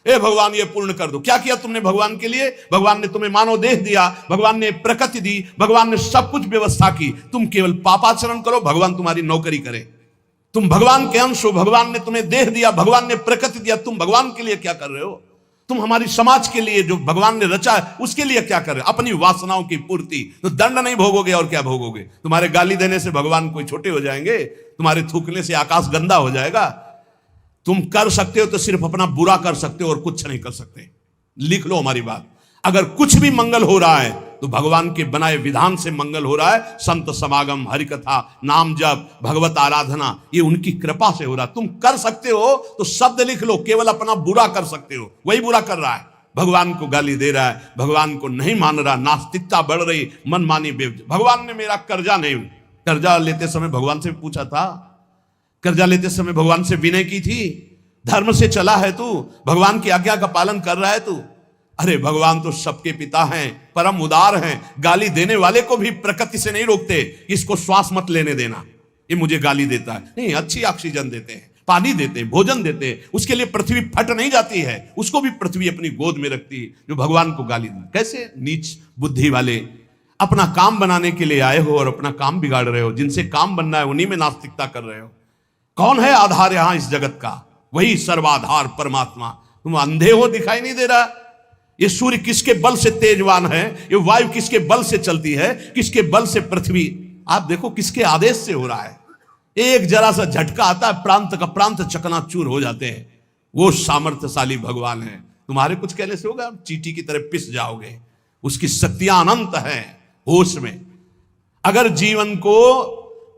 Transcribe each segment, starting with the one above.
ए भगवान ये पूर्ण कर दो। क्या किया तुमने भगवान के लिए? भगवान ने तुम्हें मानव देह दिया, भगवान ने प्रकृति दी, भगवान ने सब कुछ व्यवस्था की। तुम केवल पापाचरण करो, भगवान तुम्हारी नौकरी करे। तुम भगवान के अंश हो, भगवान ने तुम्हें देह दिया, भगवान ने प्रकृति दिया, तुम भगवान के लिए क्या कर रहे हो? तुम हमारी समाज के लिए जो भगवान ने रचा है उसके लिए क्या कर रहे हो? अपनी वासनाओं की पूर्ति। तो दंड नहीं भोगोगे और क्या भोगोगे? तुम्हारे गाली देने से भगवान कोई छोटे हो जाएंगे? तुम्हारे थूकने से आकाश गंदा हो जाएगा? तुम कर सकते हो तो सिर्फ अपना बुरा कर सकते हो और कुछ नहीं कर सकते। लिख लो हमारी बात। अगर कुछ भी मंगल हो रहा है तो भगवान के बनाए विधान से मंगल हो रहा है। संत समागम, हरि कथा, नाम जप, भगवत आराधना, ये उनकी कृपा से हो रहा है। तुम कर सकते हो तो शब्द लिख लो, केवल अपना बुरा कर सकते हो। वही बुरा कर रहा है, भगवान को गाली दे रहा है, भगवान को नहीं मान रहा, नास्तिकता बढ़ रही, मनमानी भगवान ने मेरा कर्जा नहीं, कर्जा लेते समय भगवान से पूछा था? कर्जा लेते समय भगवान से विनय की थी? धर्म से चला है तू? भगवान की आज्ञा का पालन कर रहा है तू? अरे भगवान तो सबके पिता हैं, परम उदार हैं। गाली देने वाले को भी प्रकृति से नहीं रोकते, इसको श्वास मत लेने देना, ये मुझे गाली देता है। नहीं, अच्छी ऑक्सीजन देते हैं, पानी देते हैं, भोजन देते हैं, उसके लिए पृथ्वी फट नहीं जाती है, उसको भी पृथ्वी अपनी गोद में रखती है। जो भगवान को गाली दे, कैसे नीच बुद्धि वाले अपना काम बनाने के लिए आए हो और अपना काम बिगाड़ रहे हो। जिनसे काम बनना है उन्हीं में नास्तिकता कर रहे हो। कौन है आधार यहां इस जगत का? वही सर्वाधार परमात्मा। तुम अंधे हो, दिखाई नहीं दे रहा? ये सूर्य किसके बल से तेजवान है? ये वायु किसके बल से चलती है? किसके बल से पृथ्वी? आप देखो किसके आदेश से हो रहा है। एक जरा सा झटका आता है, प्रांत का प्रांत चकनाचूर हो जाते हैं। वो सामर्थ्यशाली भगवान है। तुम्हारे कुछ कहने से होगा, चींटी की तरह पिस जाओगे। उसकी शक्तियां अनंत है। होश में अगर जीवन को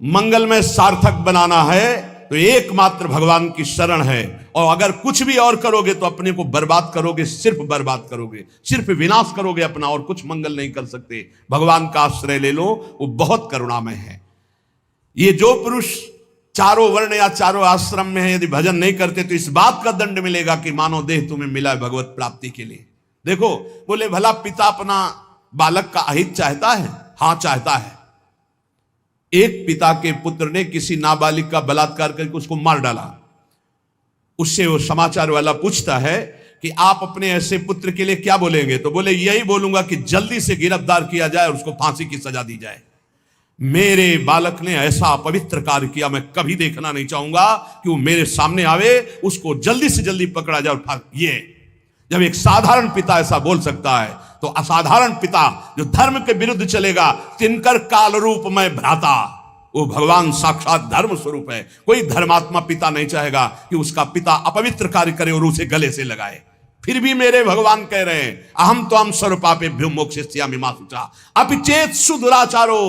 मंगलमय सार्थक बनाना है तो एकमात्र भगवान की शरण है। और अगर कुछ भी और करोगे तो अपने को बर्बाद करोगे, सिर्फ बर्बाद करोगे, सिर्फ विनाश करोगे अपना, और कुछ मंगल नहीं कर सकते। भगवान का आश्रय ले लो, वो बहुत करुणामय है। ये जो पुरुष चारों वर्ण या चारों आश्रम में है, यदि भजन नहीं करते तो इस बात का दंड मिलेगा कि मानव देह तुम्हें मिला है भगवत प्राप्ति के लिए। देखो, बोले भला पिता अपना बालक का अहित चाहता है? हां, चाहता है। एक पिता के पुत्र ने किसी नाबालिग का बलात्कार करके उसको मार डाला। उससे वो समाचार वाला पूछता है कि आप अपने ऐसे पुत्र के लिए क्या बोलेंगे? तो बोले, यही बोलूंगा कि जल्दी से गिरफ्तार किया जाए और उसको फांसी की सजा दी जाए। मेरे बालक ने ऐसा अपवित्र कार्य किया, मैं कभी देखना नहीं चाहूंगा कि वो मेरे सामने आवे, उसको जल्दी से जल्दी पकड़ा जाए और ये जब एक साधारण पिता ऐसा बोल सकता है तो असाधारण पिता जो धर्म के विरुद्ध चलेगा, तिनकर काल रूप में भ्राता, वो भगवान साक्षात धर्म स्वरूप है। कोई धर्मात्मा पिता नहीं चाहेगा कि उसका पिता अपवित्र कार्य करे और उसे गले से लगाए। फिर भी मेरे भगवान कह रहे हैं, अहम तो हम सर्वपापेभ्यो मोक्षयिष्यामि मा शुचा अपिचेत सुदुराचारो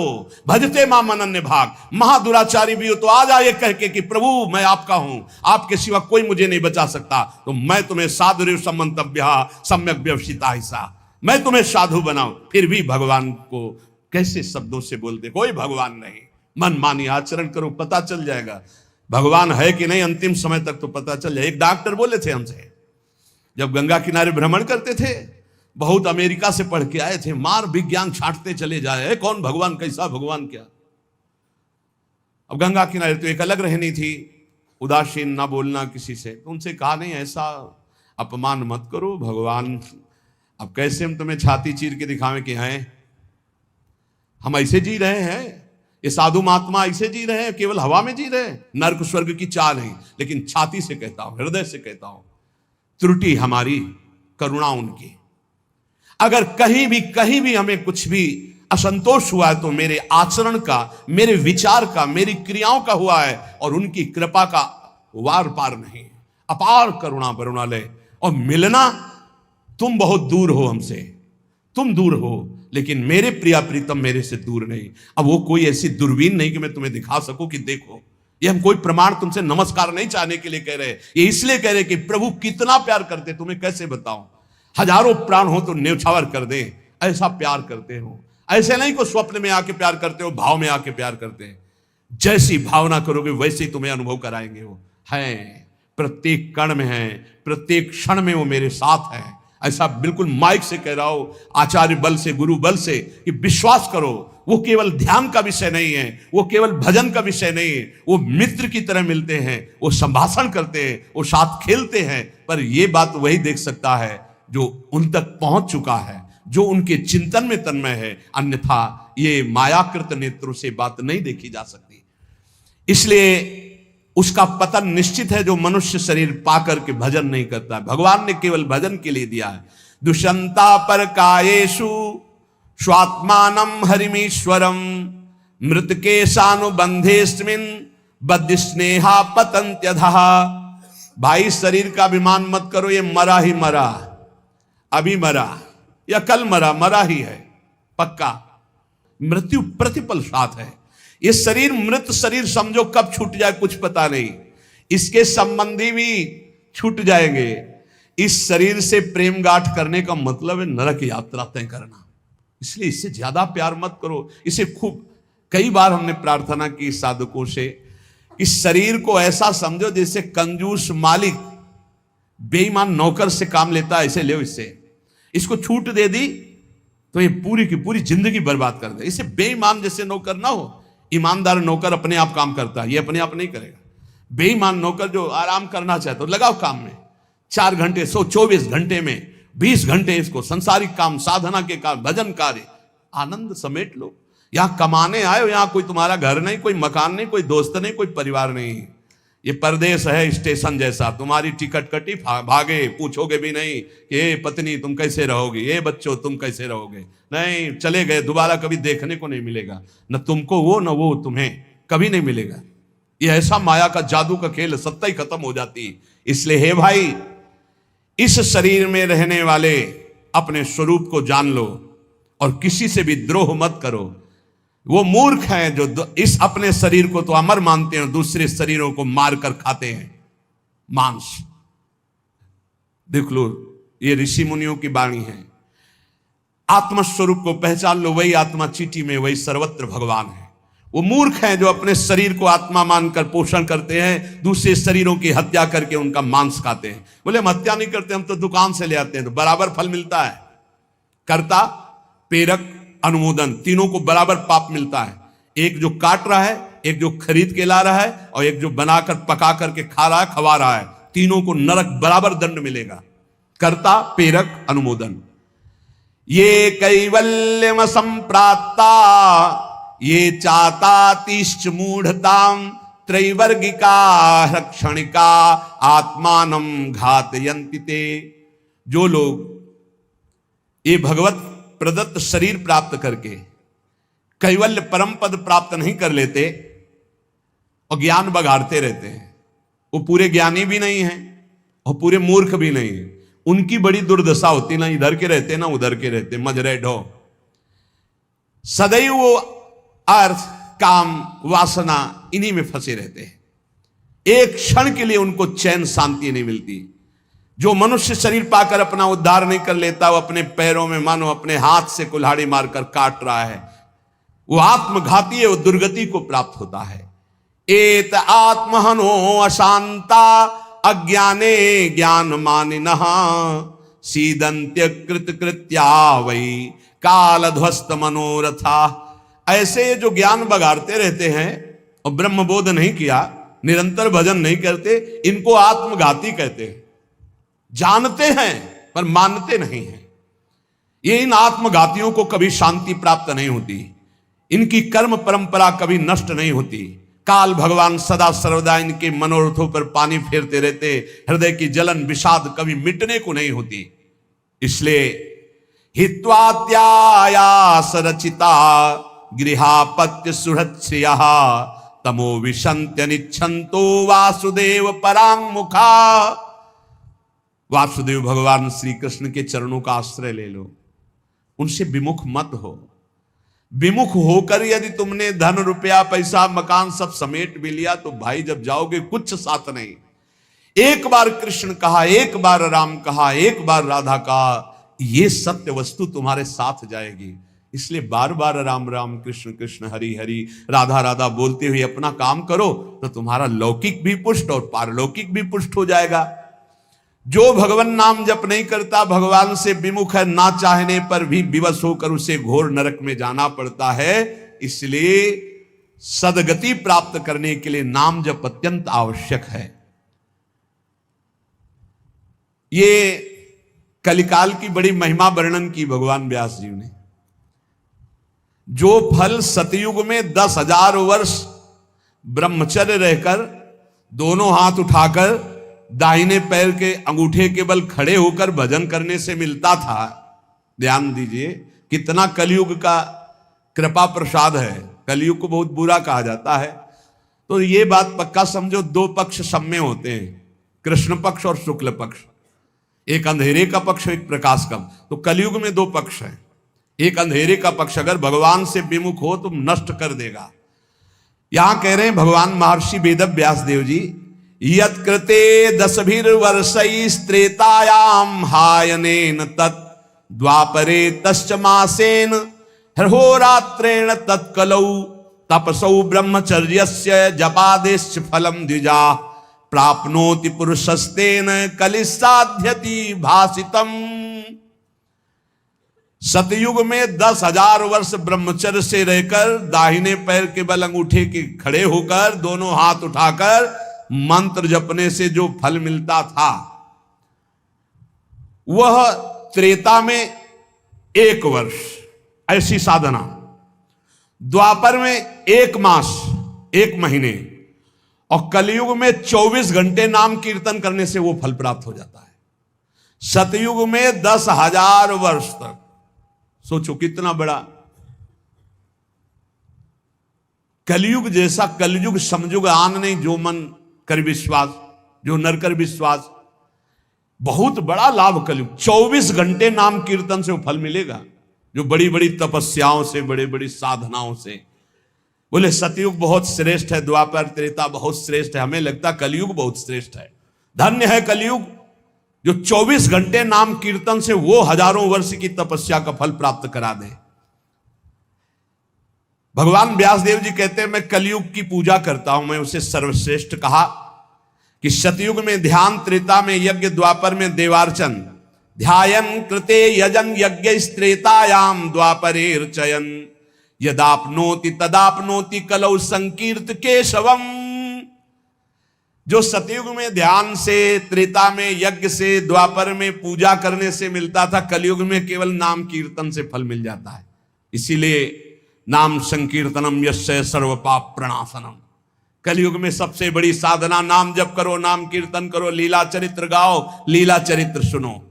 भजते मां मनन्य भाग। महादुराचारी भी हो तो आ जाए कह के कि प्रभु मैं आपका हूं, आपके सिवा कोई मुझे नहीं बचा सकता, तो मैं तुम्हें साधुरेव सम्मन्तव्यः सम्यक व्यवसिता हिस्सा, मैं तुम्हें साधु बनाऊं। फिर भी भगवान को कैसे शब्दों से बोलते, कोई भगवान नहीं। मनमानी आचरण करो, पता चल जाएगा भगवान है कि नहीं। अंतिम समय तक तो पता चल जाए। एक डॉक्टर बोले थे हमसे, जब गंगा किनारे भ्रमण करते थे, बहुत अमेरिका से पढ़ के आए थे, मार विज्ञान छांटते चले जाए, कौन भगवान, कैसा भगवान, क्या। अब गंगा किनारे तो एक अलग रहनी थी, उदासीन ना बोलना किसी से। तो उनसे कहा, नहीं ऐसा अपमान मत करो, भगवान अब कैसे हम तुम्हें छाती चीर के दिखावें कि हैं हम ऐसे जी रहे हैं, ये साधु महात्मा ऐसे जी रहे हैं, केवल हवा में जी रहे हैं, नर्क स्वर्ग की चाल नहीं। लेकिन छाती से कहता हूं, हृदय से कहता हूं, त्रुटि हमारी, करुणा उनकी। अगर कहीं भी हमें कुछ भी असंतोष हुआ है तो मेरे आचरण का, मेरे विचार का, मेरी क्रियाओं का हुआ है, और उनकी कृपा का वार पार नहीं। अपार करुणा करुणालय। और मिलना, तुम बहुत दूर हो हमसे, तुम दूर हो, लेकिन मेरे प्रिया प्रीतम मेरे से दूर नहीं। अब वो कोई ऐसी दूरबीन नहीं कि मैं तुम्हें दिखा सकूं कि देखो। ये हम कोई प्रमाण तुमसे नमस्कार नहीं चाहने के लिए कह रहे, ये इसलिए कह रहे कि प्रभु कितना प्यार करते, तुम्हें कैसे बताऊं। हजारों प्राण हो तो न्यौछावर कर दे, ऐसा प्यार करते हो। ऐसे नहीं को स्वप्न में आके प्यार करते हो, भाव में आके प्यार करते हैं। जैसी भावना करोगे वैसे ही तुम्हें अनुभव कराएंगे। वो है, प्रत्येक कण में है, प्रत्येक क्षण में वो मेरे साथ है। ऐसा बिल्कुल माइक से कह रहा हो, आचार्य बल से, गुरु बल से, कि विश्वास करो वो केवल ध्यान का विषय नहीं है, वो केवल भजन का विषय नहीं है। वो मित्र की तरह मिलते हैं, वो संभाषण करते हैं, वो साथ खेलते हैं। पर ये बात वही देख सकता है जो उन तक पहुंच चुका है, जो उनके चिंतन में तन्मय है। अन्यथा ये मायाकृत नेत्रों से बात नहीं देखी जा सकती। इसलिए उसका पतन निश्चित है जो मनुष्य शरीर पाकर के भजन नहीं करता है। भगवान ने केवल भजन के लिए दिया है। दुष्यंता पर कायेषु स्वात्मानम हरिमीश्वरम मृतकेशानुबंधेस्मिन् बद्ध स्नेहा पतंत्यधः। भाई शरीर का अभिमान मत करो, ये मरा ही मरा, अभी मरा या कल मरा, मरा ही है पक्का। मृत्यु प्रतिपल साथ है। ये शरीर मृत शरीर समझो, कब छूट जाए कुछ पता नहीं। इसके संबंधी भी छूट जाएंगे। इस शरीर से प्रेम गांठ करने का मतलब है नरक यात्रा तय करना। इसलिए इससे ज्यादा प्यार मत करो। इसे खूब कई बार हमने प्रार्थना की साधकों से, इस शरीर को ऐसा समझो जैसे कंजूस मालिक बेईमान नौकर से काम लेता है, ऐसे ले। इससे इसको छूट दे दी तो ये पूरी की पूरी जिंदगी बर्बाद कर दे। इसे बेईमान जैसे नौकर ना हो। ईमानदार नौकर अपने आप काम करता है, ये अपने आप नहीं करेगा। बेईमान नौकर जो आराम करना चाहता है, तो लगाओ काम में 4 घंटे, 124 घंटे में 20 घंटे इसको संसारिक काम, साधना के काम, भजन कार्य, आनंद समेट लो। यहां कमाने आए हो, यहां कोई तुम्हारा घर नहीं, कोई मकान नहीं, कोई दोस्त नहीं, कोई परिवार नहीं। ये परदेश है स्टेशन जैसा। तुम्हारी टिकट कटी, भागे, पूछोगे भी नहीं कि ये पत्नी तुम कैसे रहोगे, ये बच्चों तुम कैसे रहोगे। नहीं, चले गए, दोबारा कभी देखने को नहीं मिलेगा। न तुमको वो, न वो तुम्हें, कभी नहीं मिलेगा। ये ऐसा माया का जादू का खेल, सत्ता ही खत्म हो जाती। इसलिए हे भाई, इस शरीर में रहने वाले अपने स्वरूप को जान लो और किसी से भी द्रोह मत करो। वो मूर्ख हैं जो इस अपने शरीर को तो अमर मानते हैं, दूसरे शरीरों को मारकर खाते हैं मांस। देख लो, ये ऋषि मुनियों की वाणी है। आत्मस्वरूप को पहचान लो, वही आत्मा चीटी में, वही सर्वत्र भगवान है। वो मूर्ख हैं जो अपने शरीर को आत्मा मानकर पोषण करते हैं, दूसरे शरीरों की हत्या करके उनका मांस खाते हैं। बोले हम हत्या नहीं करते, हम तो दुकान से ले आते हैं, तो बराबर फल मिलता है। कर्ता, प्रेरक, अनुमोदन, तीनों को बराबर पाप मिलता है। एक जो काट रहा है, एक जो खरीद के ला रहा है, और एक जो बनाकर पका करके खा रहा है, खवा रहा है। तीनों को नरक बराबर दंड मिलेगा। कर्ता, प्रेरक, अनुमोदन। ये कैवल्यम संप्राप्ता ये चातातिश्च मूढ़ताम त्रैवर्गिका क्षणिका आत्मानम घातयन्ति ते। जो लोग ये भगवत प्रदत्त शरीर प्राप्त करके कैवल्य परम पद प्राप्त नहीं कर लेते और ज्ञान बघाड़ते रहते हैं, वो पूरे ज्ञानी भी नहीं है और पूरे मूर्ख भी नहीं है। उनकी बड़ी दुर्दशा होती, ना इधर के रहते ना उधर के रहते, मजरे ढो। सदैव वो अर्थ, काम, वासना इन्हीं में फंसे रहते हैं। एक क्षण के लिए उनको चैन, शांति नहीं मिलती। जो मनुष्य शरीर पाकर अपना उद्धार नहीं कर लेता, वो अपने पैरों में मानो अपने हाथ से कुल्हाड़ी मारकर काट रहा है। वो आत्मघाती है, वो दुर्गति को प्राप्त होता है। एत आत्महनो अशांता अज्ञाने ज्ञान मानिनः सीदंत्य कृत कृत्या वही काल ध्वस्त मनोरथा। ऐसे जो ज्ञान बगाड़ते रहते हैं और ब्रह्मबोध नहीं किया, निरंतर भजन नहीं करते, इनको आत्मघाती कहते हैं। जानते हैं पर मानते नहीं हैं। ये इन आत्मघातियों को कभी शांति प्राप्त नहीं होती, इनकी कर्म परंपरा कभी नष्ट नहीं होती। काल भगवान सदा सर्वदा इनके मनोरथों पर पानी फेरते रहते, हृदय की जलन विषाद कभी मिटने को नहीं होती। इसलिए हित्वात्यायास रचिता गृहापत्य सुहृत्श्रियः तमो विशन्त्य निच्छन्तो वासुदेव परांगमुखा। वासुदेव भगवान श्री कृष्ण के चरणों का आश्रय ले लो, उनसे विमुख मत हो। विमुख होकर यदि तुमने धन, रुपया, पैसा, मकान सब समेट भी लिया तो भाई जब जाओगे कुछ साथ नहीं। एक बार कृष्ण कहा, एक बार राम कहा, एक बार राधा कहा, ये सत्य वस्तु तुम्हारे साथ जाएगी। इसलिए बार बार राम राम, कृष्ण कृष्ण, हरि हरि, राधा राधा बोलते हुए अपना काम करो तो तुम्हारा लौकिक भी पुष्ट और पारलौकिक भी पुष्ट हो जाएगा। जो भगवान नाम जप नहीं करता, भगवान से विमुख है, ना चाहने पर भी विवश होकर उसे घोर नरक में जाना पड़ता है। इसलिए सदगति प्राप्त करने के लिए नाम जप अत्यंत आवश्यक है। ये कलिकाल की बड़ी महिमा वर्णन की भगवान व्यास जी ने। जो फल सतयुग में 10,000 वर्ष ब्रह्मचर्य रहकर दोनों हाथ उठाकर दाहिने पैर के अंगूठे के बल खड़े होकर भजन करने से मिलता था, ध्यान दीजिए कितना कलयुग का कृपा प्रसाद है। कलयुग को बहुत बुरा कहा जाता है, तो ये बात पक्का समझो, दो पक्ष सब में होते हैं, कृष्ण पक्ष और शुक्ल पक्ष, एक अंधेरे का पक्ष, एक प्रकाश का। तो कलयुग में दो पक्ष हैं। एक अंधेरे का पक्ष अगर भगवान से विमुख हो तो नष्ट कर देगा। यहां कह रहे हैं भगवान महर्षि वेद व्यास देव जी, यत् कृते 10,000 हायनेन तत् द्वापरे तश्च मासेन होरात्रेण तत्कलौ तपसौ ब्रह्मचर्यस्य जपादेश्च फलम द्विजा प्राप्नोति पुरुषस्तेन कलिसाध्यति भासितम। सतयुग में 10,000 वर्ष ब्रह्मचर्य से रहकर दाहिने पैर के बल अंगूठे के खड़े होकर दोनों हाथ उठाकर मंत्र जपने से जो फल मिलता था, वह त्रेता में 1 वर्ष ऐसी साधना, द्वापर में 1 मास 1 महीने, और कलयुग में 24 घंटे नाम कीर्तन करने से वो फल प्राप्त हो जाता है। सतयुग में 10,000 वर्ष तक, सोचो कितना बड़ा। कलयुग जैसा कलयुग समझुग आन नहीं, जो मन कर विश्वास, जो नर कर विश्वास। बहुत बड़ा लाभ कलयुग, 24 घंटे नाम कीर्तन से वो फल मिलेगा, जो बड़ी बड़ी तपस्याओं से, बड़ी बड़ी साधनाओं से। बोले सतयुग बहुत श्रेष्ठ है, द्वापर त्रेता बहुत श्रेष्ठ है, हमें लगता कलयुग बहुत श्रेष्ठ है। धन्य है कलयुग जो 24 घंटे नाम कीर्तन से वो हजारों वर्ष की तपस्या का फल प्राप्त करा दे। भगवान व्यासदेव जी कहते हैं, मैं कलयुग की पूजा करता हूं, मैं उसे सर्वश्रेष्ठ कहा कि सतयुग में ध्यान, त्रेता में यज्ञ, द्वापर में देवार्चन, ध्यायन कृते यजन यज्ञ त्रेतायाम द्वापरेर्चयन यदापनोति तदापनोति कलौ संकीर्त केशवम। जो सतयुग में ध्यान से, त्रेता में यज्ञ से, द्वापर में पूजा करने से मिलता था, कलयुग में केवल नाम कीर्तन से फल मिल जाता है। इसीलिए नाम संकीर्तनम यस्य सर्व पाप प्रणाशनम। कलयुग में सबसे बड़ी साधना नाम जप करो, नाम कीर्तन करो, लीला चरित्र गाओ, लीला चरित्र सुनो।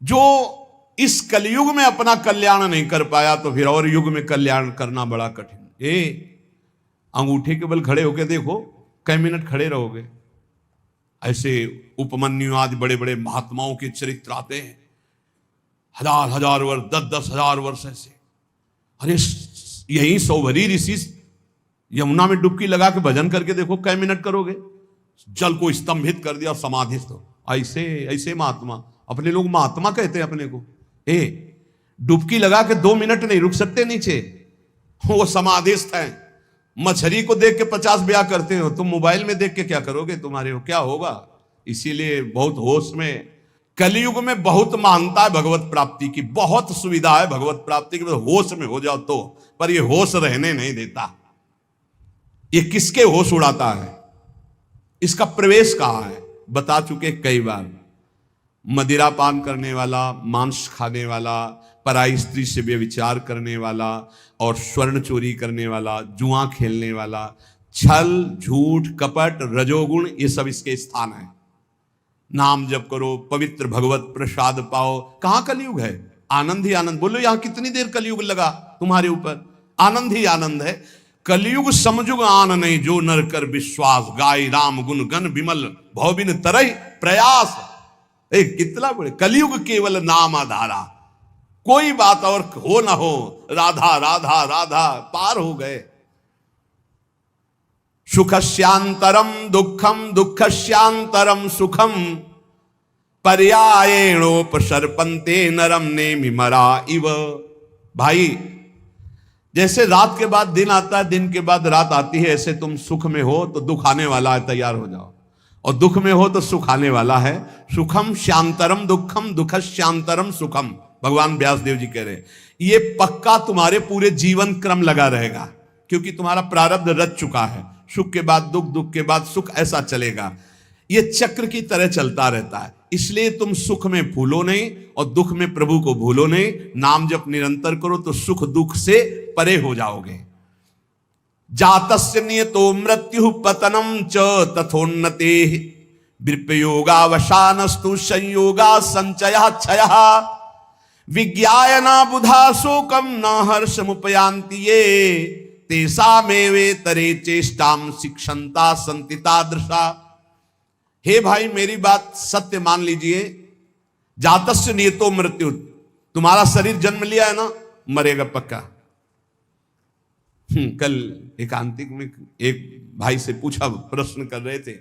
जो इस कलयुग में अपना कल्याण नहीं कर पाया तो फिर और युग में कल्याण करना बड़ा कठिन। अंगूठे के बल खड़े होके देखो, कई मिनट खड़े रहोगे। ऐसे उपमन्यु आदि बड़े बड़े महात्माओं के चरित्र आते हैं, 1,000 वर्ष, 10,000 वर्ष ऐसे। अरे यही सौभरी ऋषि यमुना में डुबकी लगा के भजन करके देखो, कई मिनट करोगे। जल को स्तंभित कर दिया, समाधिस्थ हो। ऐसे ऐसे महात्मा, अपने लोग महात्मा कहते हैं अपने को। डुबकी लगा के 2 मिनट नहीं रुक सकते नीचे, वो समाधिस्थ है। मछली को देख के 50 ब्याह करते हो, तुम मोबाइल में देख के क्या करोगे, तुम्हारे हो क्या होगा। इसीलिए बहुत होश में, कलयुग में बहुत मानता है भगवत प्राप्ति की, बहुत सुविधा है भगवत प्राप्ति की, होश में हो जाओ तो। पर ये होश रहने नहीं देता। ये किसके होश उड़ाता है, इसका प्रवेश कहां है, बता चुके कई बार। मदिरा पान करने वाला, मांस खाने वाला, पराई स्त्री से व्यभिचार करने वाला, और स्वर्ण चोरी करने वाला, जुआ खेलने वाला, छल झूठ कपट रजोगुण, ये सब इसके स्थान है। नाम जप करो, पवित्र भगवत प्रसाद पाओ। कहां कलयुग है, आनंद ही आनंद। बोलो यहां कितनी देर कलयुग लगा तुम्हारे ऊपर, आनंद ही आनंद है। कलयुग समझुग आन नहीं, जो नर कर विश्वास, गाय राम गुण गण विमल भवबिन तरह प्रयास। कितना बड़े कलयुग, केवल नाम आधारा, कोई बात और हो ना हो, राधा राधा राधा, पार हो गए। सुखस्यांतरम दुखम दुखस्यांतरम सुखम पर्यायेणोपसर्पन्ते नरम नेमिमरा इव। भाई जैसे रात के बाद दिन आता है, दिन के बाद रात आती है, ऐसे तुम सुख में हो तो दुख आने वाला है, तैयार हो जाओ। और दुख में हो तो सुख आने वाला है। सुखम शांतरम दुखम दुखश्यांतरम सुखम, भगवान व्यासदेव जी कह रहे हैं। ये पक्का तुम्हारे पूरे जीवन क्रम लगा रहेगा, क्योंकि तुम्हारा प्रारब्ध रच चुका है। सुख के बाद दुख, दुख के बाद सुख, ऐसा चलेगा। ये चक्र की तरह चलता रहता है। इसलिए तुम सुख में भूलो नहीं और दुख में प्रभु को भूलो नहीं। नाम जप निरंतर करो तो सुख दुख से परे हो जाओगे। जातस्य नियतो मृत्यु पतनम च तथोन्नते विप्रयोगावसानस्तु संयोगा संचयः क्षयः विज्ञायना बुधा शोकम न हर्षमुपयान्ति ये तेषामेवे तरे चेष्टाम शिक्षन्ता सन्ति तादृशा। हे भाई, मेरी बात सत्य मान लीजिए। जातस्य नियतो मृत्यु, तुम्हारा शरीर जन्म लिया है ना, मरेगा पक्का। कल एकांतिक में एक भाई से पूछा, प्रश्न कर रहे थे,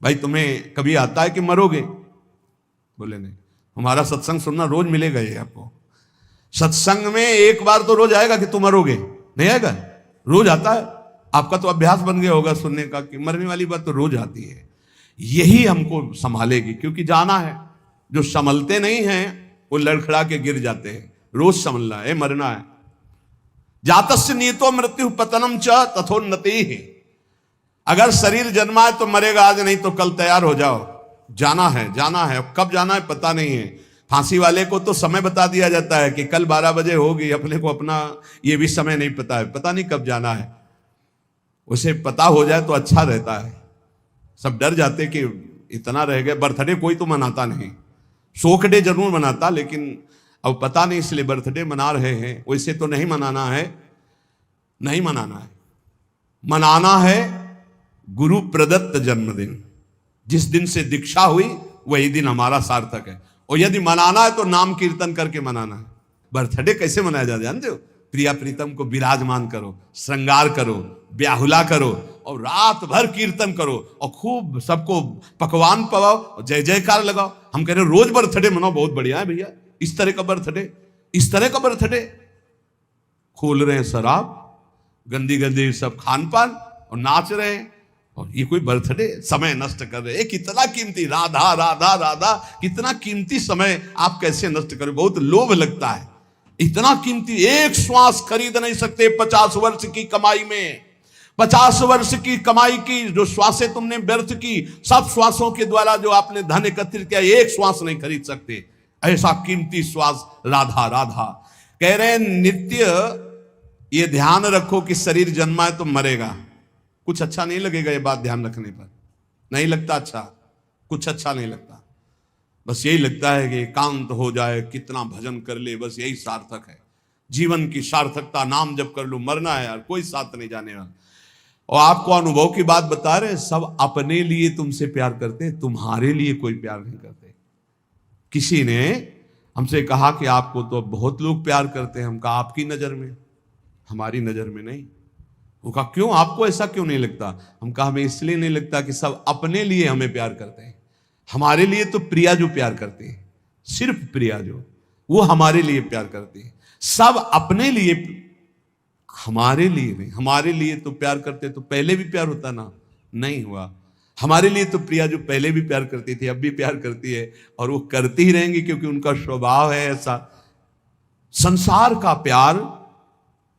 भाई तुम्हें कभी आता है कि मरोगे? बोले नहीं। हमारा सत्संग सुनना रोज मिलेगा ये आपको। सत्संग में एक बार तो रोज आएगा कि तुम मरोगे, नहीं आएगा? रोज आता है। आपका तो अभ्यास बन गया होगा सुनने का कि मरने वाली बात तो रोज आती है। यही हमको संभालेगी, क्योंकि जाना है। जो संभलते नहीं हैं वो लड़खड़ा के गिर जाते हैं। रोज संभलना है, मरना है। जातस्य नियतो मृत्यु पतनम च तथोन्नति। अगर शरीर जन्मा है तो मरेगा आज, नहीं तो कल तैयार हो जाओ। जाना है, जाना है। कब जाना है पता नहीं है। फांसी वाले को तो समय बता दिया जाता है कि कल 12 बजे होगी, अपने को अपना ये भी समय नहीं पता है, पता नहीं कब जाना है। उसे पता हो जाए तो अच्छा रहता है। सब डर जाते कि इतना रह गया। बर्थडे कोई तो मनाता नहीं, शोक डे जरूर मनाता, लेकिन अब पता नहीं इसलिए बर्थडे मना रहे हैं। वैसे तो नहीं मनाना है, नहीं मनाना है। मनाना है गुरु प्रदत्त जन्मदिन। जिस दिन से दीक्षा हुई वही दिन हमारा सार्थक है। और यदि मनाना है तो नाम कीर्तन करके मनाना है। बर्थडे कैसे मनाया जाता है जानते हो? प्रिया प्रीतम को विराजमान करो, श्रृंगार करो, ब्याहुला करो और रात भर कीर्तन करो और खूब सबको पकवान पवाओ और जय जयकार लगाओ। हम कह रहे रोज बर्थडे मनाओ, बहुत बढ़िया है भैया। इस तरह का बर्थडे, इस तरह का बर्थडे, खोल रहे हैं शराब, गंदी गंदी सब खान पान और नाच रहे हैं, और ये कोई बर्थडे? समय नष्ट कर रहे हैं। कितना कीमती, राधा राधा राधा, कितना कीमती समय आप कैसे नष्ट करें? बहुत लोभ लगता है। इतना कीमती, एक श्वास खरीद नहीं सकते 50 वर्ष की कमाई में। 50 वर्ष की कमाई की जो श्वासें तुमने व्यर्थ की, सब श्वासों के द्वारा जो आपने धन एकत्रित किया, एक श्वास नहीं खरीद सकते। ऐसा कीमती श्वास राधा राधा। कह रहे हैं नित्य ये ध्यान रखो कि शरीर जन्मा है तो मरेगा। कुछ अच्छा नहीं लगेगा ये बात ध्यान रखने पर, नहीं लगता अच्छा, कुछ अच्छा नहीं लगता। बस यही लगता है कि एकांत हो जाए, कितना भजन कर ले, बस यही सार्थक है। जीवन की सार्थकता, नाम जप कर लो, मरना है यार, कोई साथ नहीं जाने वाला। और आपको अनुभव की बात बता रहे, सब अपने लिए तुमसे प्यार करते हैं, तुम्हारे लिए कोई प्यार नहीं करते। किसी ने हमसे कहा कि आपको तो बहुत लोग प्यार करते हैं। हम कहा आपकी नजर में, हमारी नजर में नहीं। वो कहा क्यों, आपको ऐसा क्यों नहीं लगता? हम कहा हमें इसलिए नहीं लगता कि सब अपने लिए हमें प्यार करते हैं। हमारे लिए तो प्रिया जो प्यार करते हैं, सिर्फ प्रिया जो, वो हमारे लिए प्यार करते हैं। सब अपने लिए, हमारे लिए नहीं। हमारे लिए तो प्यार करते तो पहले भी प्यार होता ना, नहीं हुआ। हमारे लिए तो प्रिया जो पहले भी प्यार करती थी, अब भी प्यार करती है, और वो करती ही रहेंगी क्योंकि उनका स्वभाव है ऐसा। संसार का प्यार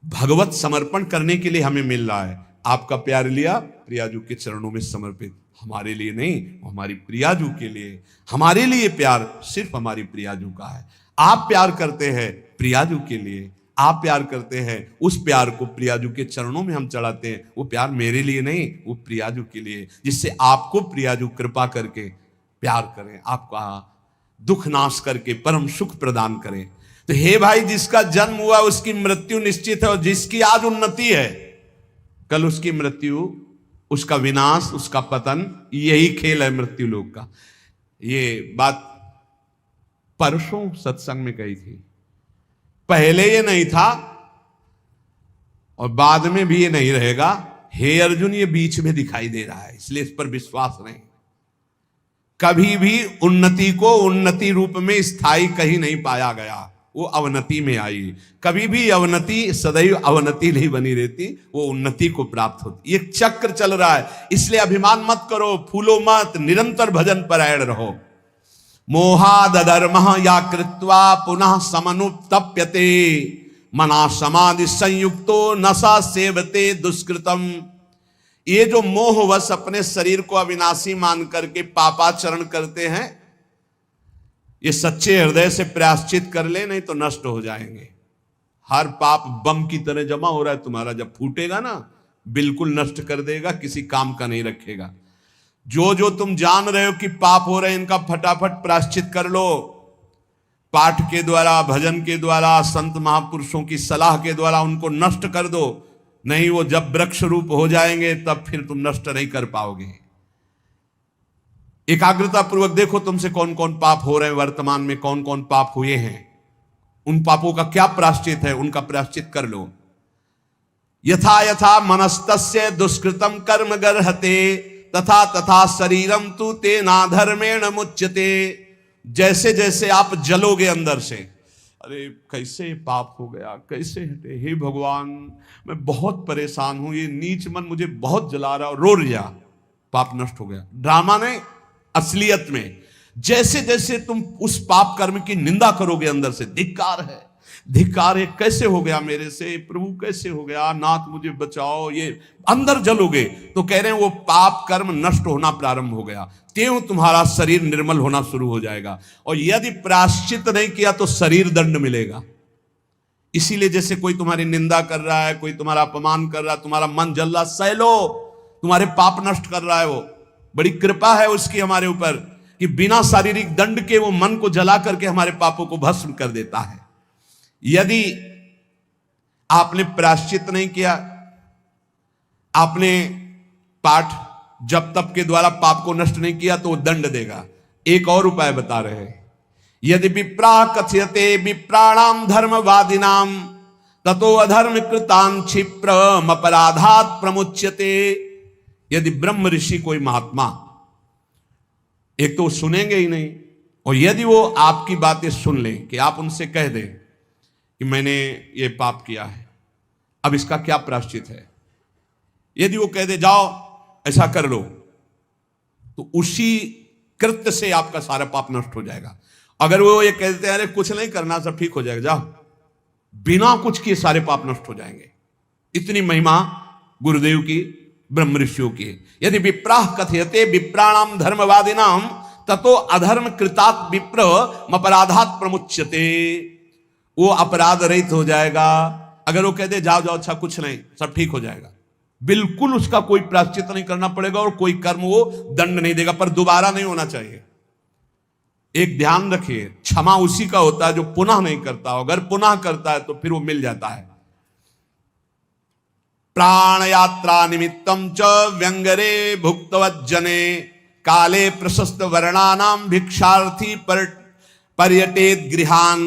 भगवत समर्पण करने के लिए हमें मिल रहा है। आपका प्यार लिया प्रियाजू के चरणों में समर्पित, हमारे लिए नहीं, हमारी प्रियाजू के लिए। हमारे लिए प्यार सिर्फ हमारी प्रियाजू का है। आप प्यार करते हैं प्रियाजू के लिए, आप प्यार करते हैं, उस प्यार को प्रियाजू के चरणों में हम चढ़ाते हैं। वो प्यार मेरे लिए नहीं, वो प्रियाजू के लिए, जिससे आपको प्रियाजू कृपा करके प्यार करें, आपका दुख नाश करके परम सुख प्रदान करें। तो हे भाई, जिसका जन्म हुआ उसकी मृत्यु निश्चित है, और जिसकी आज उन्नति है कल उसकी मृत्यु, उसका विनाश, उसका पतन। यही खेल है मृत्यु लोक का। ये बात परसों सत्संग में कही थी। पहले ये नहीं था और बाद में भी ये नहीं रहेगा। हे अर्जुन, ये बीच में दिखाई दे रहा है, इसलिए इस पर विश्वास नहीं। कभी भी उन्नति को उन्नति रूप में स्थायी कहीं नहीं पाया गया। वो अवनति में आई। कभी भी अवनति सदैव अवनति नहीं बनी रहती, वो उन्नति को प्राप्त होती। एक चक्र चल रहा है, इसलिए अभिमान मत करो, फूलो मत, निरंतर भजन परायण रहो। मोहाद अधर्म या कृत्वा पुनः समनुतप्यते मना समाधि संयुक्तो नशा सेवते दुष्कृतम। ये जो मोहवश अपने शरीर को अविनाशी मान करके पापाचरण करते हैं, ये सच्चे हृदय से प्रायश्चित कर ले, नहीं तो नष्ट हो जाएंगे। हर पाप बम की तरह जमा हो रहा है तुम्हारा, जब फूटेगा ना बिल्कुल नष्ट कर देगा, किसी काम का नहीं रखेगा। जो जो तुम जान रहे हो कि पाप हो रहे हैं, इनका फटाफट प्रायश्चित कर लो, पाठ के द्वारा, भजन के द्वारा, संत महापुरुषों की सलाह के द्वारा उनको नष्ट कर दो। नहीं, वो जब वृक्ष रूप हो जाएंगे तब फिर तुम नष्ट नहीं कर पाओगे। एकाग्रता पूर्वक देखो तुमसे कौन कौन पाप हो रहे हैं, वर्तमान में कौन कौन पाप हुए हैं, उन पापों का क्या प्रायश्चित है, उनका प्रायश्चित कर लो। यथा यथा मनस्तस्य दुष्कृतम कर्म गर्हते तथा तथा शरीरम तु तेना धर्मेण मुच्यते। जैसे जैसे आप जलोगे अंदर से, अरे कैसे पाप हो गया, कैसे हटे, हे भगवान मैं बहुत परेशान हूं, ये नीच मन मुझे बहुत जला रहा, रो लिया, पाप नष्ट हो गया। ड्रामा नहीं, असलियत में जैसे जैसे तुम उस पाप कर्म की निंदा करोगे, अंदर से धिक्कार है, धिक्कार है, कैसे हो गया मेरे से, प्रभु कैसे हो गया, नाथ मुझे बचाओ, ये अंदर जलोगे तो कह रहे हैं वो पाप कर्म नष्ट होना प्रारंभ हो गया। त्यों तुम्हारा शरीर निर्मल होना शुरू हो जाएगा। और यदि प्रायश्चित नहीं किया तो शरीर दंड मिलेगा। इसीलिए जैसे कोई तुम्हारी निंदा कर रहा है, कोई तुम्हारा अपमान कर रहा है, तुम्हारा मन जल रहा, सह लो, तुम्हारे पाप नष्ट कर रहा है वो। बड़ी कृपा है उसकी हमारे ऊपर कि बिना शारीरिक दंड के वो मन को जला करके हमारे पापों को भस्म कर देता है। यदि आपने प्रायश्चित नहीं किया, आपने पाठ जप तप के द्वारा पाप को नष्ट नहीं किया, तो वो दंड देगा। एक और उपाय बता रहे हैं, यदि विप्रा कथयते विप्राणाम धर्मवादिनाम ततो अधर्म कृतान क्षिप्रम अपराधात प्रमुच्यते। यदि ब्रह्म ऋषि कोई महात्मा, एक तो सुनेंगे ही नहीं, और यदि वो आपकी बातें सुन लें कि आप उनसे कह दें कि मैंने ये पाप किया है, अब इसका क्या प्रायश्चित है, यदि वो कह दे जाओ ऐसा कर लो, तो उसी कृत्य से आपका सारा पाप नष्ट हो जाएगा। अगर वो ये कह देते हैं अरे कुछ नहीं करना, सब ठीक हो जाएगा, जाओ, बिना कुछ किए सारे पाप नष्ट हो जाएंगे। इतनी महिमा गुरुदेव की, ब्रह्म ऋषियों की। यदि विप्राह कथयते विप्राणाम धर्मवादिनाम ततो अधर्म कृतात विप्र अपराधात प्रमुच्यते। वो अपराध रहित हो जाएगा। अगर वो कह दे जाओ जाओ, अच्छा कुछ नहीं, सब ठीक हो जाएगा, बिल्कुल उसका कोई प्रायश्चित नहीं करना पड़ेगा और कोई कर्म वो दंड नहीं देगा, पर दोबारा नहीं होना चाहिए। एक ध्यान रखिए, क्षमा उसी का होता है जो पुनः नहीं करता हो, अगर पुनः करता है तो फिर वो मिल जाता है। प्राण यात्रा निमित्तम च व्यंगरे भुक्तवज्जने काले प्रशस्त वर्णानाम भिक्षार्थी पर्यटेत गृहान।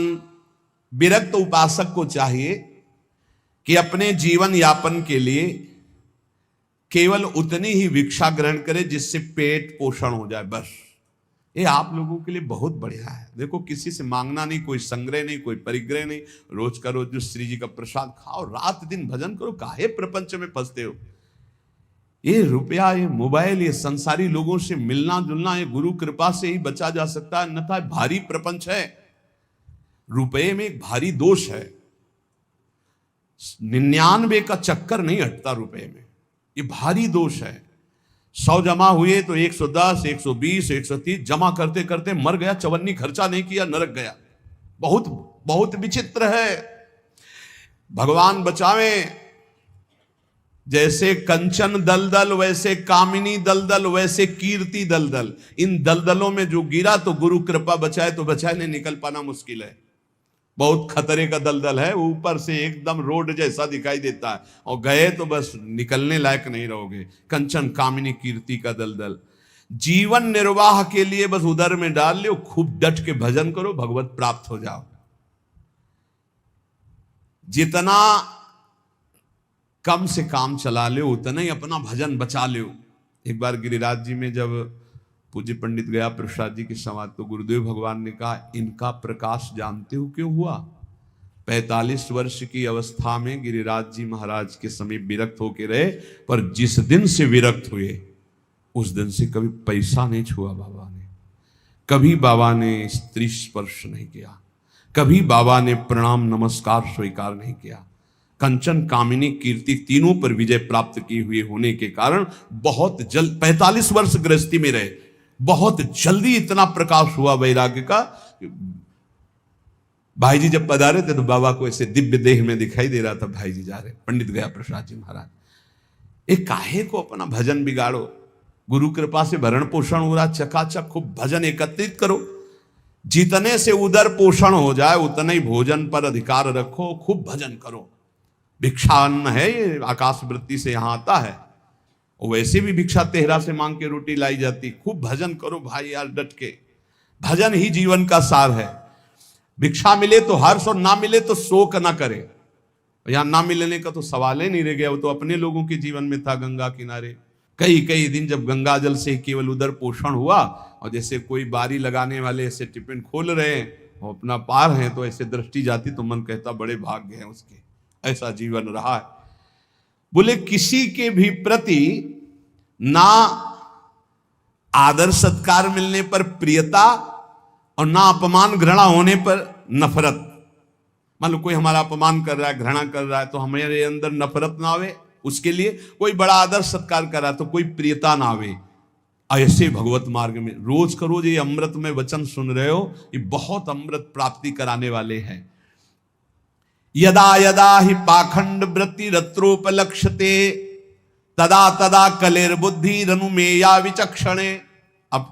विरक्त उपासक को चाहिए कि अपने जीवन यापन के लिए केवल उतनी ही भिक्षा ग्रहण करे जिससे पेट पोषण हो जाए, बस। ये आप लोगों के लिए बहुत बढ़िया है। देखो, किसी से मांगना नहीं, कोई संग्रह नहीं, कोई परिग्रह नहीं, रोज का रोज जो श्री जी का प्रसाद खाओ, रात दिन भजन करो, काहे प्रपंच में फंसते हो। ये रुपया, ये मोबाइल, ये संसारी लोगों से मिलना जुलना, ये गुरु कृपा से ही बचा जा सकता है, अन्यथा भारी प्रपंच है। रुपये में एक भारी दोष है, 99 का चक्कर नहीं हटता रुपये में, ये भारी दोष है। 100 जमा हुए तो 110, 120, 130 जमा करते करते मर गया, चवन्नी खर्चा नहीं किया, नरक गया। बहुत बहुत विचित्र है। भगवान बचावे। जैसे कंचन दलदल वैसे कामिनी दलदल वैसे कीर्ति दलदल। इन दलदलों में जो गिरा तो गुरु कृपा बचाए तो बचाए, नहीं निकल पाना मुश्किल है। बहुत खतरे का दलदल है, ऊपर से एकदम रोड जैसा दिखाई देता है और गए तो बस निकलने लायक नहीं रहोगे। कंचन कामिनी कीर्ति का दलदल। जीवन निर्वाह के लिए बस उधर में डाल लो, खूब डट के भजन करो, भगवत प्राप्त हो जाओ। जितना कम से काम चला लो उतना ही अपना भजन बचा लो। एक बार गिरिराज जी में जब पूज्य पंडित गया प्रसाद जी की समाज तो गुरुदेव भगवान ने कहा, इनका प्रकाश जानते हो क्यों हुआ? 45 वर्ष की अवस्था में गिरिराज जी महाराज के समीप विरक्त होके रहे, पर जिस दिन से विरक्त हुए उस दिन से कभी पैसा नहीं छुआ बाबा ने, कभी बाबा ने स्त्री स्पर्श नहीं किया, कभी बाबा ने प्रणाम नमस्कार स्वीकार नहीं किया। कंचन कामिनी कीर्ति तीनों पर विजय प्राप्त की हुए होने के कारण बहुत जल्द 45 वर्ष गृहस्थी में रहे, बहुत जल्दी इतना प्रकाश हुआ वैराग्य का। भाई जी जब पधारे थे तो बाबा को ऐसे दिव्य देह में दिखाई दे रहा था, भाई जी जा रहे, पंडित गया प्रसाद जी महाराज, एक काहे को अपना भजन बिगाड़ो, गुरु कृपा से भरण पोषण हो रहा, चकाचक खूब भजन एकत्रित करो, जितने से उदर पोषण हो जाए उतने ही भोजन पर अधिकार रखो, खूब भजन करो। भिक्षा अन्न है, ये आकाश वृत्ति से यहां आता है, वैसे भी भिक्षा तेहरा से मांग के रोटी लाई जाती। खूब भजन करो भाई यार, डट के, भजन ही जीवन का सार है। भिक्षा मिले तो हर्ष और ना मिले तो शोक ना करे। यहां ना मिलने का तो सवाल ही नहीं रह गया, वो तो अपने लोगों के जीवन में था। गंगा किनारे कई कई दिन जब गंगा जल से केवल उधर पोषण हुआ, और जैसे कोई बारी लगाने वाले ऐसे टिफिन खोल रहे हैं और अपना पार हैं, तो ऐसे दृष्टि जाती तो मन कहता बड़े भाग्य हैं उसके, ऐसा जीवन रहा है। बोले किसी के भी प्रति ना आदर सत्कार मिलने पर प्रियता और ना अपमान घृणा होने पर नफरत। मान लो कोई हमारा अपमान कर रहा है, घृणा कर रहा है, तो हमारे अंदर नफरत ना आवे उसके लिए। कोई बड़ा आदर सत्कार कर रहा है तो कोई प्रियता ना आवे। ऐसे भगवत मार्ग में रोज का रोज ये अमृत में वचन सुन रहे हो, ये बहुत अमृत प्राप्ति कराने वाले हैं। यदा यदा हि पाखंड वृत्ति रत्रोपलक्ष्यते तदा तदा कलेर बुद्धि रनुमेया विचक्षणे। अब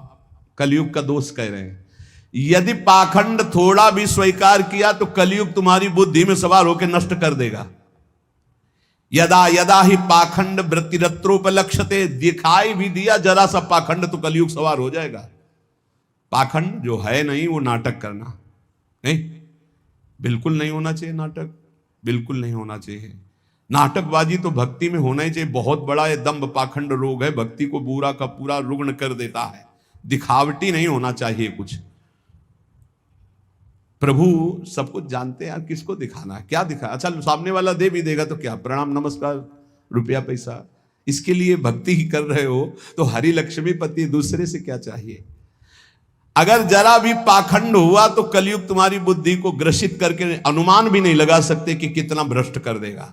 कलयुग का दोष कह रहे हैं, यदि पाखंड थोड़ा भी स्वीकार किया तो कलयुग तुम्हारी बुद्धि में सवार होकर नष्ट कर देगा। यदा यदा ही पाखंड वृत्ति रत्रोपलक्ष्यते, दिखाई भी दिया जरा सा पाखंड तो कलयुग सवार हो जाएगा। पाखंड जो है नहीं वो नाटक करना नहीं, बिल्कुल नहीं होना चाहिए। नाटक बिल्कुल नहीं होना चाहिए। नाटकबाजी तो भक्ति में होना ही चाहिए। बहुत बड़ा ये दंभ पाखंड रोग है, भक्ति को पूरा का पूरा रुग्ण कर देता है। दिखावटी नहीं होना चाहिए कुछ। प्रभु सब कुछ जानते हैं यार, किसको दिखाना है, क्या दिखा। अच्छा सामने वाला दे भी देगा तो क्या, प्रणाम नमस्कार रुपया पैसा, इसके लिए भक्ति ही कर रहे हो तो हरि लक्ष्मीपति, दूसरे से क्या चाहिए। अगर जरा भी पाखंड हुआ तो कलयुग तुम्हारी बुद्धि को ग्रसित करके अनुमान भी नहीं लगा सकते कि कितना भ्रष्ट कर देगा।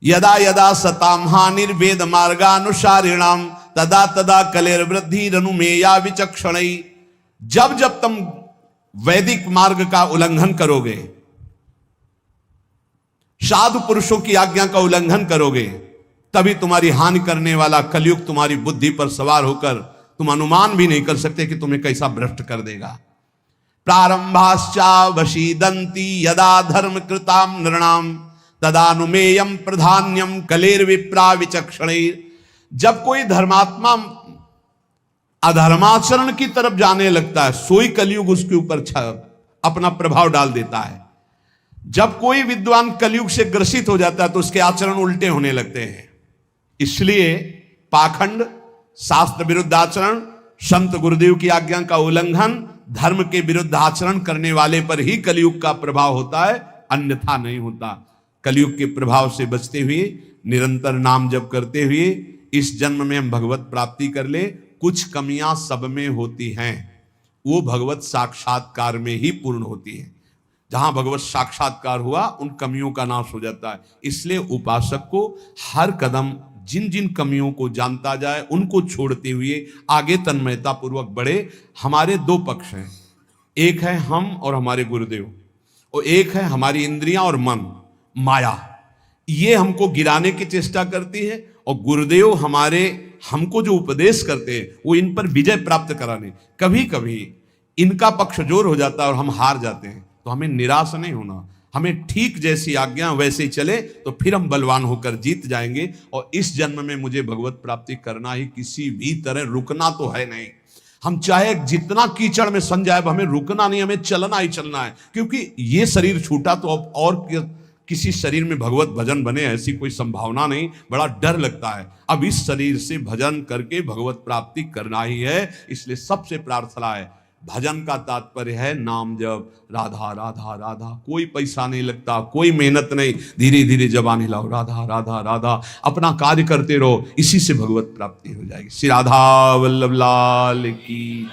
यदा यदा सताम हानिर्वेद मार्गानुसारिणाम तदा तदा कलेर वृद्धि रनुमेया विचक्षणई। जब जब तुम वैदिक मार्ग का उल्लंघन करोगे, साधु पुरुषों की आज्ञा का उल्लंघन करोगे, तभी तुम्हारी हानि करने वाला कलयुग तुम्हारी बुद्धि पर सवार होकर तुम अनुमान भी नहीं कर सकते कि तुम्हें कैसा भ्रष्ट कर देगा। प्रारंभाश्चा वशीदंती यदा धर्म कृताम नृणाम तदानुमेयम प्रधान्यम कलेर विप्रा विचक्षणैर। जब कोई धर्मात्मा अधर्माचरण की तरफ जाने लगता है, सोई कलयुग उसके ऊपर अपना प्रभाव डाल देता है। जब कोई विद्वान कलयुग से ग्रसित हो जाता है तो उसके आचरण उल्टे होने लगते हैं। इसलिए पाखंड, शास्त्र विरुद्ध आचरण, संत गुरुदेव की आज्ञा का उल्लंघन, धर्म के विरुद्ध आचरण करने वाले पर ही कलयुग का प्रभाव होता है, अन्यथा नहीं होता। कलयुग के प्रभाव से बचते हुए निरंतर नाम जप करते हुए इस जन्म में हम भगवत प्राप्ति कर ले। कुछ कमियां सब में होती हैं, वो भगवत साक्षात्कार में ही पूर्ण होती है। जहां भगवत साक्षात्कार हुआ उन कमियों का नाश हो जाता है। इसलिए उपासक को हर कदम जिन जिन कमियों को जानता जाए उनको छोड़ते हुए आगे तन्मयता पूर्वक बढ़े। हमारे दो पक्ष हैं, एक है हम और हमारे गुरुदेव, और एक है हमारी इंद्रियां और मन, माया। ये हमको गिराने की चेष्टा करती है, और गुरुदेव हमारे हमको जो उपदेश करते हैं वो इन पर विजय प्राप्त कराने। कभी कभी इनका पक्ष जोर हो जाता है और हम हार जाते हैं, तो हमें निराश नहीं होना। हमें ठीक जैसी आज्ञा वैसे ही चले तो फिर हम बलवान होकर जीत जाएंगे। और इस जन्म में मुझे भगवत प्राप्ति करना ही, किसी भी तरह रुकना तो है नहीं। हम चाहे जितना कीचड़ में सन जाए, हमें रुकना नहीं, हमें चलना ही चलना है। क्योंकि ये शरीर छूटा तो अब और किसी शरीर में भगवत भजन बने ऐसी कोई संभावना नहीं, बड़ा डर लगता है। अब इस शरीर से भजन करके भगवत प्राप्ति करना ही है, इसलिए सबसे प्रार्थना है। भजन का तात्पर्य है नाम जप, राधा राधा राधा। कोई पैसा नहीं लगता, कोई मेहनत नहीं, धीरे धीरे जबान हिलाओ, राधा राधा राधा, अपना कार्य करते रहो, इसी से भगवत प्राप्ति हो जाएगी। श्री राधा वल्लभ लाल की।